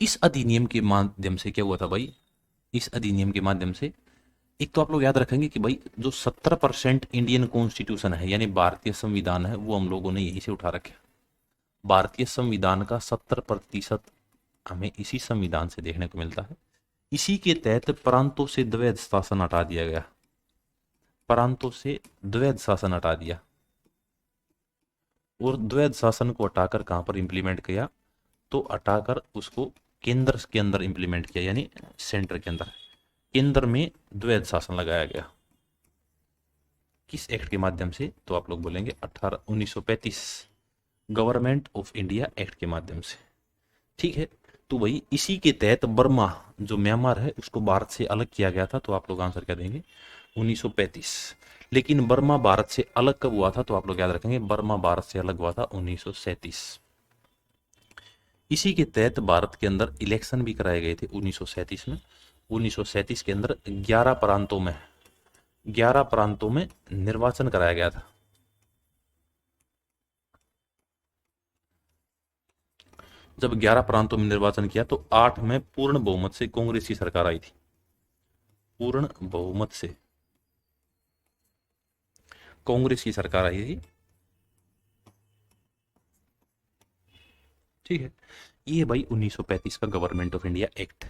इस अधिनियम के माध्यम से क्या हुआ था भाई, इस अधिनियम के माध्यम से एक तो आप लोग याद रखेंगे कि भाई जो 70% इंडियन कॉन्स्टिट्यूशन है यानी भारतीय संविधान है वो हम लोगों ने यहीं से उठा रखा। भारतीय संविधान का 70% हमें इसी संविधान से देखने को मिलता है। इसी के तहत प्रांतों से द्वैध शासन हटा दिया गया, प्रांतों से द्वैध शासन हटा दिया। और द्वैध शासन को हटाकर कहां पर इंप्लीमेंट किया, तो हटाकर उसको केंद्र के अंदर इंप्लीमेंट किया, यानी सेंटर के अंदर, केंद्र में द्वैध शासन लगाया गया। किस एक्ट के माध्यम से, तो आप लोग बोलेंगे 1935 गवर्नमेंट ऑफ इंडिया एक्ट के माध्यम से। ठीक है। तो भाई इसी के तहत बर्मा जो म्यांमार है उसको भारत से अलग किया गया था, तो आप लोग आंसर क्या देंगे, 1935। लेकिन बर्मा भारत से अलग कब हुआ था, तो आप लोग याद रखेंगे बर्मा भारत से अलग हुआ था 1937। इसी के तहत भारत के अंदर इलेक्शन भी कराए गए थे 1937 में। 1937 के अंदर 11 प्रांतों में, 11 प्रांतों में निर्वाचन कराया गया था। जब 11 प्रांतों में निर्वाचन किया तो 8 में पूर्ण बहुमत से कांग्रेस की सरकार आई थी, पूर्ण बहुमत से कांग्रेस की सरकार आई थी। ठीक है। ये भाई 1935 का गवर्नमेंट ऑफ इंडिया एक्ट।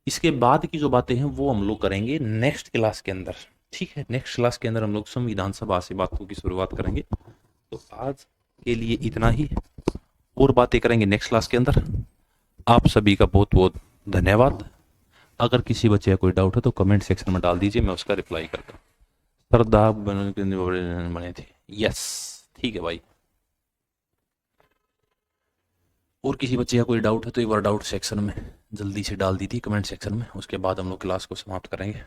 इसके बाद की जो बातें हैं वो हम लोग करेंगे नेक्स्ट क्लास के अंदर। ठीक है। नेक्स्ट क्लास के अंदर हम लोग संविधान सभा से बातों की शुरुआत करेंगे। तो आज के लिए इतना ही, और बातें करेंगे नेक्स्ट क्लास के अंदर। आप सभी का बहुत बहुत धन्यवाद। अगर किसी बच्चे का कोई डाउट है तो कमेंट सेक्शन में डाल दीजिए, मैं उसका रिप्लाई करता हूँ। सरदार बने थे, यस। ठीक है भाई। और किसी बच्चे का कोई डाउट है तो एक बार डाउट सेक्शन में जल्दी से डाल दी थी, कमेंट सेक्शन में। उसके बाद हम लोग क्लास को समाप्त करेंगे।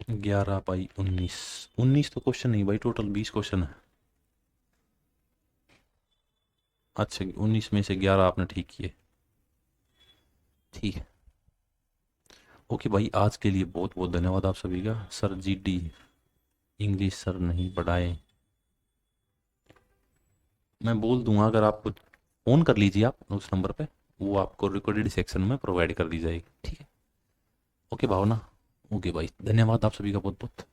11/19, 19 तो क्वेश्चन नहीं भाई, टोटल 20 क्वेश्चन है। अच्छा 19 में से 11 आपने ठीक किए। ठीक है। ओके भाई, आज के लिए बहुत बहुत धन्यवाद आप सभी का। सर GD इंग्लिश सर नहीं पढ़ाए, मैं बोल दूंगा। अगर आप कुछ फ़ोन कर लीजिए आप उस नंबर पे, वो आपको रिकॉर्डेड सेक्शन में प्रोवाइड कर दी जाएगी। ठीक है। ओके भावना। ओके भाई, धन्यवाद आप सभी का बहुत बहुत।